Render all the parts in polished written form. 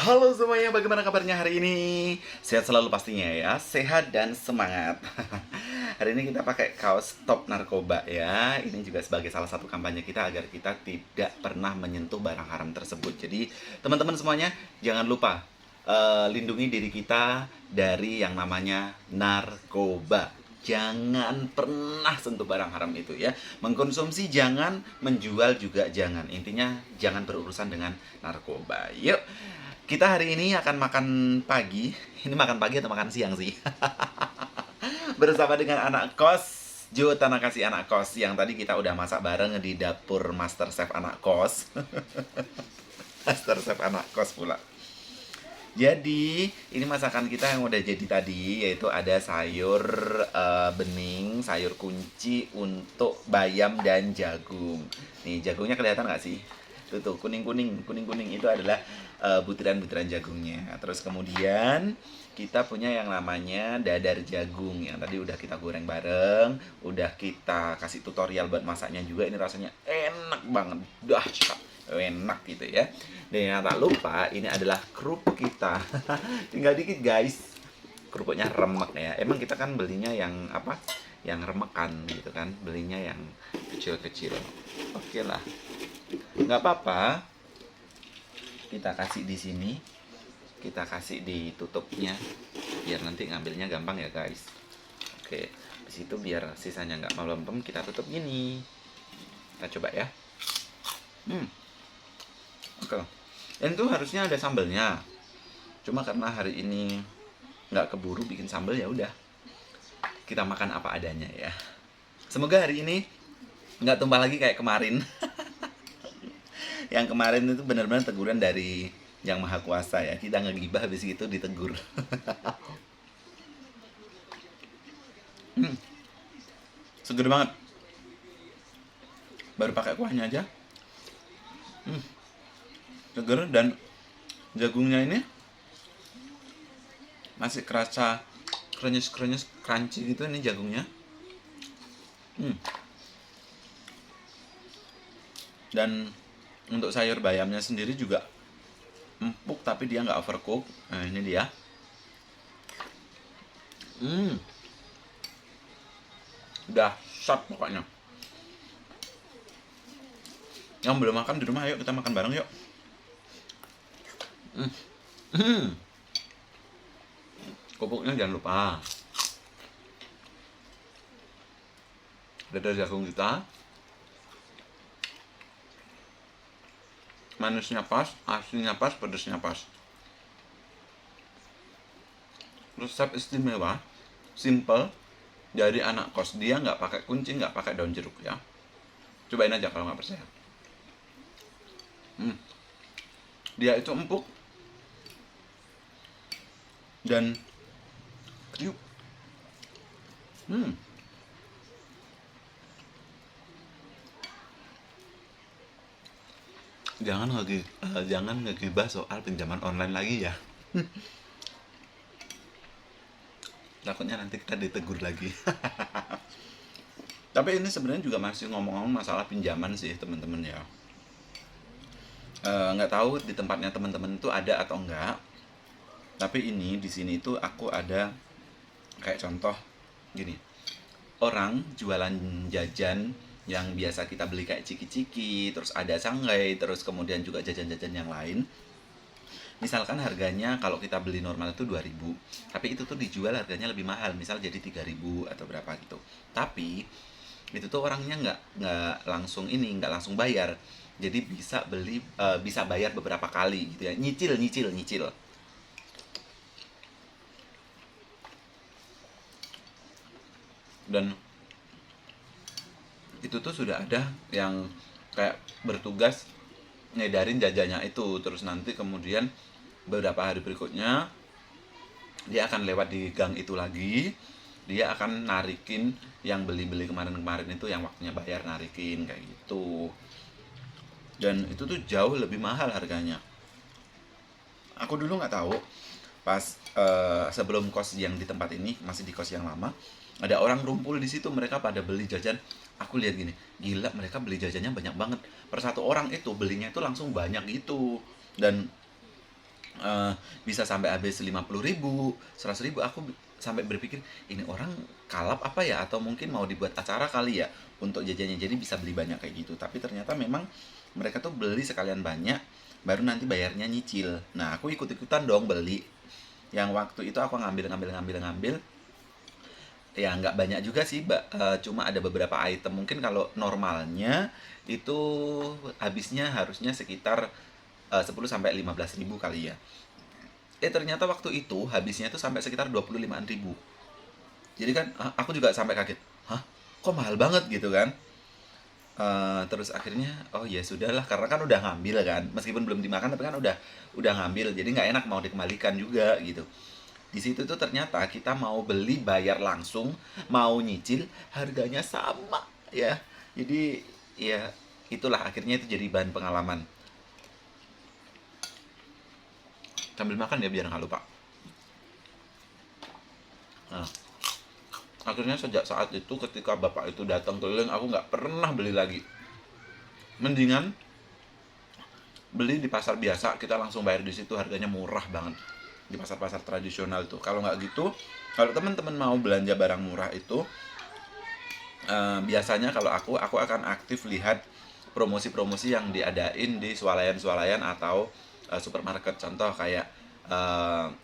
Halo semuanya, bagaimana kabarnya hari ini? Sehat selalu pastinya ya, sehat dan semangat. Hari ini kita pakai kaos Stop Narkoba ya. Ini juga sebagai salah satu kampanye kita agar kita tidak pernah menyentuh barang haram tersebut. Jadi teman-teman semuanya jangan lupa lindungi diri kita dari yang namanya narkoba. Jangan pernah sentuh barang haram itu ya. Mengkonsumsi jangan, menjual juga jangan. Intinya jangan berurusan dengan narkoba. Yuk, kita hari ini akan makan pagi. Ini makan pagi atau makan siang sih? Bersama dengan anak kos. Jo Tanakasi anak kos yang tadi kita udah masak bareng di dapur Master Chef anak kos. Master Chef anak kos pula. Jadi, ini masakan kita yang udah jadi tadi, yaitu ada sayur bening, sayur kunci untuk bayam dan jagung. Nih, jagungnya kelihatan nggak sih? Tuh, kuning-kuning itu adalah butiran-butiran jagungnya. Terus kemudian kita punya yang namanya dadar jagung yang tadi udah kita goreng bareng, udah kita kasih tutorial buat masaknya juga. Ini rasanya enak banget, dahsyat enak gitu ya. Dan yang tak lupa ini adalah kerupuk kita. Tinggal dikit guys. Kerupuknya remek ya. Emang kita kan belinya yang apa? Yang remekan gitu kan. Belinya yang kecil-kecil. Oke lah. Nggak apa-apa. Kita kasih di sini. Kita kasih di tutupnya. Biar nanti ngambilnya gampang ya guys. Oke. Habis itu biar sisanya nggak melempem kita tutup gini. Kita coba ya. Oke. Dan itu harusnya ada sambelnya. Cuma karena hari ini nggak keburu bikin sambel ya udah. Kita makan apa adanya ya. Semoga hari ini nggak tumpah lagi kayak kemarin. Yang kemarin itu benar-benar teguran dari Yang Maha Kuasa ya. Kita ngegibah habis itu ditegur. Seger banget. Baru pakai kuahnya aja. Seger dan jagungnya ini masih kerasa krenyes-krenyes crunchy gitu ini jagungnya. Dan untuk sayur bayamnya sendiri juga empuk tapi dia nggak overcook. Nah ini dia. Udah shot pokoknya. Yang belum makan di rumah, ayo kita makan bareng yuk. Kerupuknya jangan lupa. Dadar jagung kita. Manisnya pas, asinnya pas, pedasnya pas. Resep istimewa, simple, dari anak kos. Dia nggak pakai kunci, nggak pakai daun jeruk ya. Cobain aja kalau nggak percaya. Dia itu empuk dan kriuk. Jangan ngegibah soal pinjaman online lagi ya. Takutnya nanti kita ditegur lagi. Tapi ini sebenarnya juga masih ngomong-ngomong masalah pinjaman sih teman-teman ya. Nggak tahu di tempatnya teman-teman itu ada atau enggak. Tapi ini di sini itu aku ada kayak contoh gini. Orang jualan jajan yang biasa kita beli kayak ciki-ciki, terus ada sanggai, terus kemudian juga jajan-jajan yang lain. Misalkan harganya kalau kita beli normal itu 2.000, tapi itu tuh dijual harganya lebih mahal, misal jadi 3.000 atau berapa gitu. Tapi itu tuh orangnya nggak langsung nggak langsung bayar. Jadi bisa bayar beberapa kali gitu ya. Nyicil. Dan itu tuh sudah ada yang kayak bertugas ngedarin jajannya itu, terus nanti kemudian beberapa hari berikutnya dia akan lewat di gang itu lagi, dia akan narikin yang beli-beli kemarin-kemarin itu yang waktunya bayar, narikin kayak gitu. Dan itu tuh jauh lebih mahal harganya. Aku dulu nggak tahu pas sebelum kos yang di tempat ini, masih di kos yang lama, ada orang rumpul di situ, mereka pada beli jajan. Aku lihat gini, gila mereka beli jajannya banyak banget. Per satu orang itu belinya itu langsung banyak gitu. Dan eh, bisa sampai habis 50.000, 100.000. Sampai berpikir ini orang kalap apa ya, atau mungkin mau dibuat acara kali ya untuk jajannya, jadi bisa beli banyak kayak gitu. Tapi ternyata memang mereka tuh beli sekalian banyak, baru nanti bayarnya nyicil. Nah aku ikut-ikutan dong beli. Yang waktu itu aku ngambil ya nggak banyak juga sih, cuma ada beberapa item. Mungkin kalau normalnya itu habisnya harusnya sekitar 10 sampai 15.000 kali ya. Ternyata waktu itu habisnya itu sampai sekitar 25.000. Jadi kan aku juga sampai kaget, hah, kok mahal banget gitu kan. Terus akhirnya oh ya sudahlah, karena kan udah ngambil kan, meskipun belum dimakan tapi kan udah ngambil, jadi nggak enak mau dikembalikan juga gitu. Di situ tuh ternyata kita mau beli bayar langsung, mau nyicil harganya sama ya. Jadi ya itulah, akhirnya itu jadi bahan pengalaman. Sambil makan ya biar nggak lupa. Nah, akhirnya sejak saat itu ketika bapak itu datang keliling, aku nggak pernah beli lagi. Mendingan beli di pasar biasa, kita langsung bayar di situ, harganya murah banget di pasar-pasar tradisional tuh. Kalau nggak gitu, kalau teman-teman mau belanja barang murah itu, biasanya kalau aku akan aktif lihat promosi-promosi yang diadain di swalayan-swalayan atau supermarket. Contoh kayak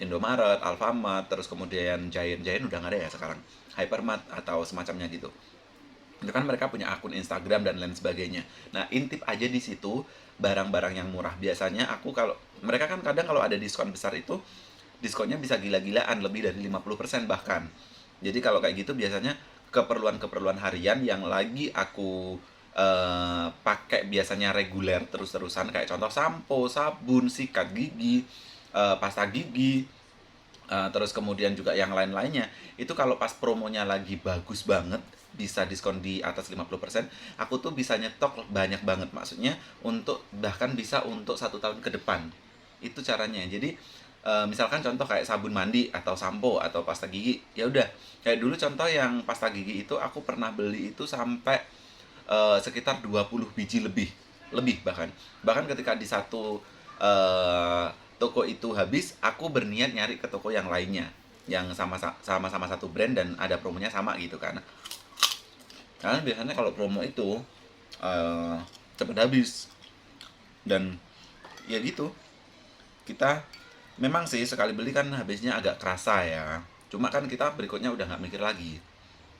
Indomaret, Alfamart, terus kemudian Giant udah nggak ada ya sekarang, Hypermart atau semacamnya gitu. Itu kan mereka punya akun Instagram dan lain sebagainya. Nah, intip aja di situ barang-barang yang murah. Biasanya aku kalau mereka kan kadang kalau ada diskon besar itu, diskonnya bisa gila-gilaan, lebih dari 50% bahkan. Jadi kalau kayak gitu biasanya keperluan-keperluan harian yang lagi aku pakai biasanya reguler terus-terusan, kayak contoh sampo, sabun, sikat gigi, pasta gigi, terus kemudian juga yang lain-lainnya, itu kalau pas promonya lagi bagus banget, bisa diskon di atas 50%, aku tuh bisa nyetok banyak banget. Maksudnya untuk bahkan bisa untuk 1 tahun ke depan. Itu caranya. Jadi misalkan contoh kayak sabun mandi atau sampo atau pasta gigi, ya udah. Kayak dulu contoh yang pasta gigi itu aku pernah beli itu sampai sekitar 20 biji lebih. Lebih bahkan. Bahkan ketika di satu toko itu habis, aku berniat nyari ke toko yang lainnya yang sama-sama satu brand dan ada promonya sama gitu kan. Karena biasanya kalau promo itu eh, cepet habis. Dan ya gitu, kita memang sih sekali beli kan habisnya agak kerasa ya. Cuma kan kita berikutnya udah nggak mikir lagi.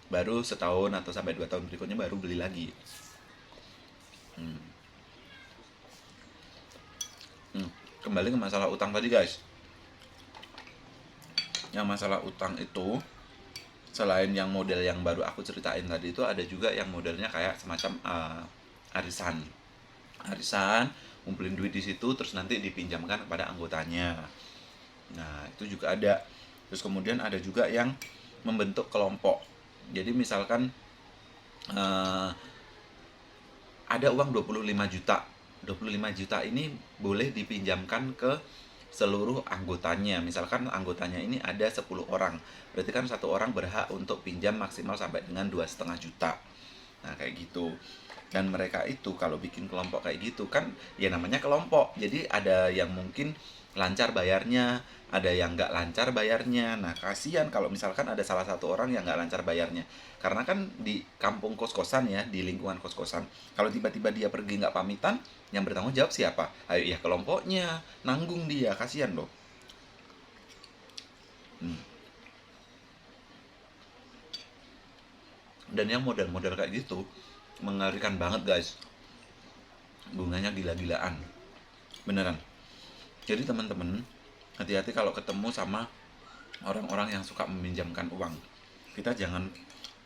Baru setahun atau sampai 2 tahun berikutnya baru beli lagi. Hmm. Hmm. Kembali ke masalah utang tadi guys. Yang masalah utang itu, selain yang model yang baru aku ceritain tadi, itu ada juga yang modelnya kayak semacam arisan. Arisan, ngumpulin duit di situ terus nanti dipinjamkan kepada anggotanya. Nah, itu juga ada. Terus kemudian ada juga yang membentuk kelompok. Jadi misalkan eh, ada uang 25 juta. 25 juta ini boleh dipinjamkan ke seluruh anggotanya. Misalkan anggotanya ini ada 10 orang. Berarti kan satu orang berhak untuk pinjam maksimal sampai dengan 2,5 juta. Nah, kayak gitu. Dan mereka itu kalau bikin kelompok kayak gitu kan, ya namanya kelompok. Jadi ada yang mungkin lancar bayarnya, ada yang nggak lancar bayarnya. Nah, kasihan kalau misalkan ada salah satu orang yang nggak lancar bayarnya. Karena kan di kampung kos-kosan ya, di lingkungan kos-kosan, kalau tiba-tiba dia pergi nggak pamitan, yang bertanggung jawab siapa? Ayo ya kelompoknya, nanggung dia, kasihan loh. Hmm. Dan yang model-model kayak gitu mengerikan banget guys, bunganya gila-gilaan, beneran. Jadi teman-teman, hati-hati kalau ketemu sama orang-orang yang suka meminjamkan uang. Kita jangan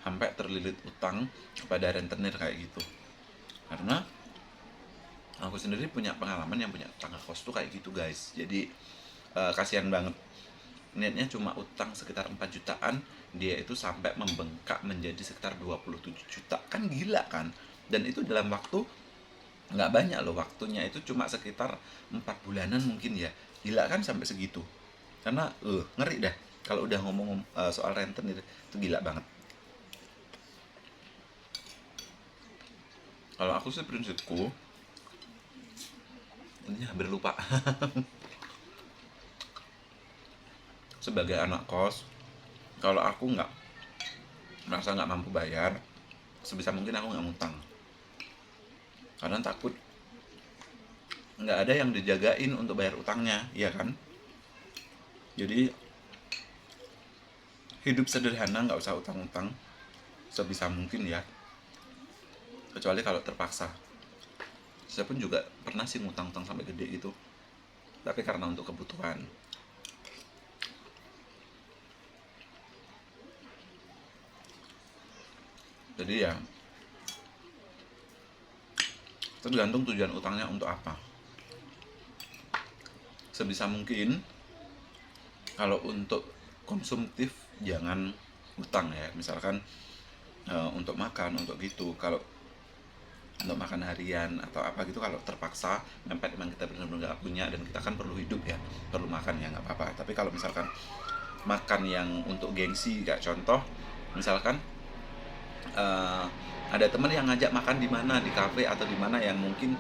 sampai terlilit utang kepada rentenir kayak gitu. Karena aku sendiri punya pengalaman yang punya tangga kos tuh kayak gitu guys. Jadi kasihan banget. Niatnya cuma utang sekitar 4 jutaan, dia itu sampai membengkak menjadi sekitar 27 juta. Kan gila kan? Dan itu dalam waktu nggak banyak loh, waktunya itu cuma sekitar 4 bulanan mungkin ya. Gila kan sampai segitu. Karena ngeri dah kalau udah ngomong soal rentenir itu gila banget. Kalau aku sih prinsipku, ini hampir lupa. sebagai anak kos, kalau aku merasa nggak mampu bayar, sebisa mungkin aku nggak ngutang, karena takut nggak ada yang dijagain untuk bayar utangnya, iya kan? Jadi hidup sederhana, nggak usah utang-utang sebisa mungkin ya, kecuali kalau terpaksa. Saya pun juga pernah sih ngutang-utang sampai gede gitu, tapi karena untuk kebutuhan. Jadi ya tergantung tujuan utangnya untuk apa. Sebisa mungkin kalau untuk konsumtif jangan utang ya, misalkan untuk makan, untuk gitu. Kalau untuk makan harian atau apa gitu, kalau terpaksa mepet, memang kita benar-benar nggak punya dan kita kan perlu hidup ya, perlu makan ya, nggak apa-apa. Tapi kalau misalkan makan yang untuk gengsi, kayak contoh misalkan ada teman yang ngajak makan di mana, di kafe atau di mana yang mungkin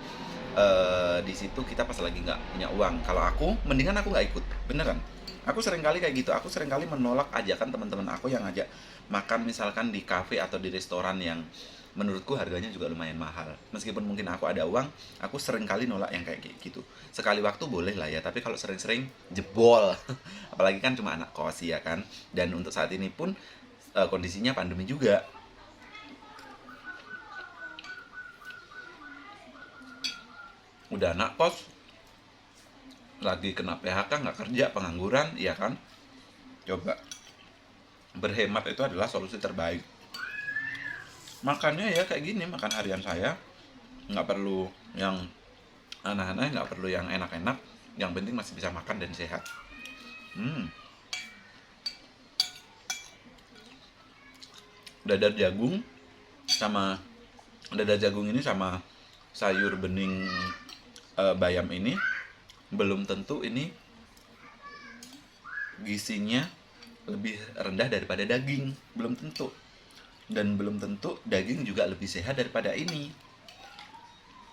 di situ kita pas lagi nggak punya uang. Kalau aku mendingan aku nggak ikut, beneran. Aku sering kali kayak gitu, aku sering kali menolak ajakan teman-teman aku yang ngajak makan misalkan di kafe atau di restoran yang menurutku harganya juga lumayan mahal. Meskipun mungkin aku ada uang, aku sering kali nolak yang kayak gitu. Sekali waktu boleh lah ya, tapi kalau sering-sering jebol. Apalagi kan cuma anak kos ya kan. Dan untuk saat ini pun kondisinya pandemi juga. Udah anak kos, lagi kena PHK, nggak kerja, pengangguran, iya kan? Coba, berhemat itu adalah solusi terbaik. Makannya ya kayak gini, makan harian saya, nggak perlu yang aneh-aneh, nggak perlu yang enak-enak, yang penting masih bisa makan dan sehat. Dadar jagung sama dadar jagung ini sama sayur bening bayam ini belum tentu ini gizinya lebih rendah daripada daging, belum tentu. Dan belum tentu daging juga lebih sehat daripada ini.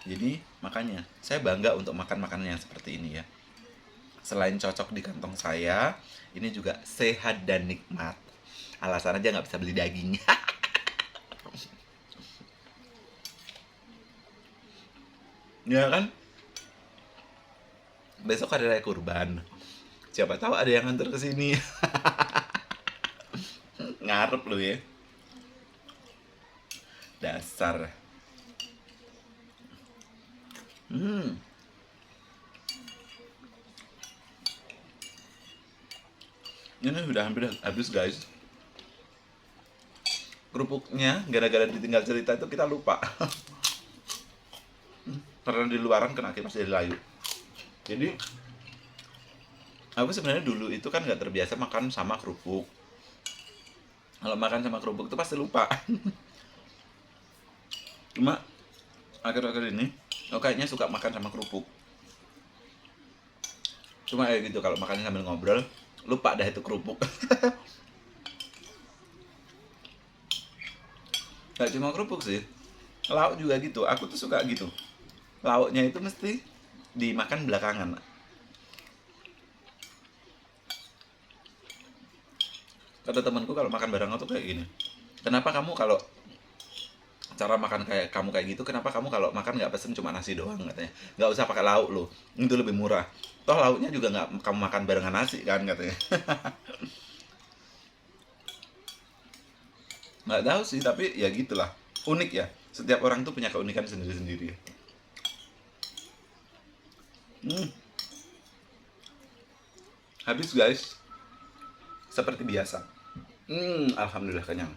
Jadi makanya saya bangga untuk makan makanan yang seperti ini ya. Selain cocok di kantong saya, ini juga sehat dan nikmat. Alasan aja nggak bisa beli daging. Ya kan? Besok hari raya kurban. Siapa tahu ada yang nganter ke sini. Ngarep lu ya. Dasar. Ini sudah hampir habis guys. Kerupuknya gara-gara ditinggal cerita itu kita lupa. Karena di luaran kena kipas jadi layu. Jadi aku sebenarnya dulu itu kan nggak terbiasa makan sama kerupuk. Kalau makan sama kerupuk itu pasti lupa. Cuma akhir-akhir ini aku kayaknya suka makan sama kerupuk. Cuma kayak gitu, kalau makannya sambil ngobrol lupa dah itu kerupuk. Gak cuma kerupuk sih, lauk juga gitu. Aku tuh suka gitu, lauknya itu mesti dimakan belakangan. Kata temanku kalau makan bareng tuh kayak gini, kenapa kamu kalau cara makan kayak kamu kayak gitu, kenapa kamu kalau makan nggak pesen cuma nasi doang, katanya. Nggak usah pakai lauk loh, itu lebih murah. Toh lauknya juga nggak kamu makan barengan nasi kan, katanya. Nggak tahu sih, tapi ya gitulah, unik ya. Setiap orang tuh punya keunikan sendiri-sendiri. Habis guys, seperti biasa. Alhamdulillah kenyang.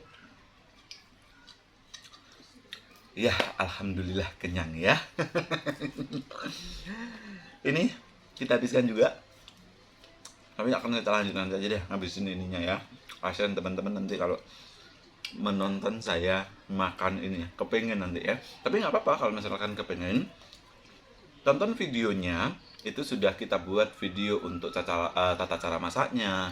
Ya, alhamdulillah kenyang ya. Ini kita habiskan juga. Tapi akan kita lanjutkan aja deh, ngabisin ininya ya. Kasian teman-teman nanti kalau menonton saya makan ini, kepengen nanti ya. Tapi nggak apa-apa kalau misalkan kepengen. Tonton videonya, itu sudah kita buat video untuk tata cara masaknya,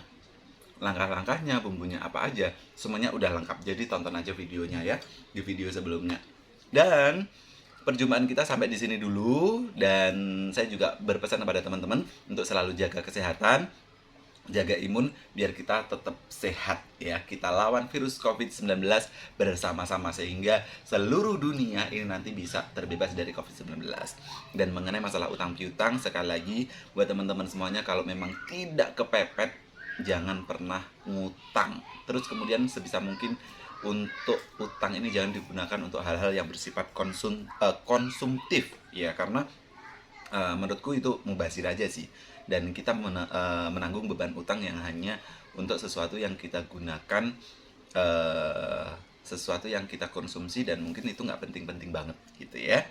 langkah-langkahnya, bumbunya apa aja, semuanya udah lengkap. Jadi tonton aja videonya ya, di video sebelumnya. Dan perjumpaan kita sampai di sini dulu. Dan saya juga berpesan kepada teman-teman untuk selalu jaga kesehatan, jaga imun biar kita tetap sehat ya. Kita lawan virus COVID-19 bersama-sama sehingga seluruh dunia ini nanti bisa terbebas dari COVID-19. Dan mengenai masalah utang piutang, sekali lagi buat teman-teman semuanya, kalau memang tidak kepepet, jangan pernah ngutang. Terus kemudian sebisa mungkin untuk utang ini jangan digunakan untuk hal-hal yang bersifat konsumtif ya, karena menurutku itu mubazir aja sih. Dan kita menanggung beban utang yang hanya untuk sesuatu yang kita gunakan, sesuatu yang kita konsumsi, dan mungkin itu nggak penting-penting banget gitu ya.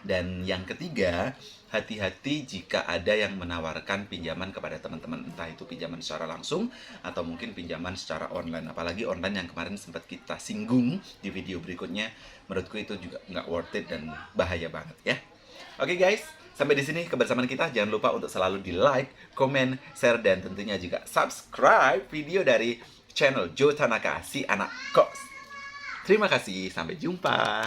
Dan yang ketiga, hati-hati jika ada yang menawarkan pinjaman kepada teman-teman, entah itu pinjaman secara langsung atau mungkin pinjaman secara online. Apalagi online yang kemarin sempat kita singgung di video berikutnya, menurutku itu juga nggak worth it dan bahaya banget ya. Oke guys, sampai di sini kebersamaan kita. Jangan lupa untuk selalu di like, komen, share, dan tentunya juga subscribe video dari channel Joe Tanaka, si anak kos. Terima kasih, sampai jumpa.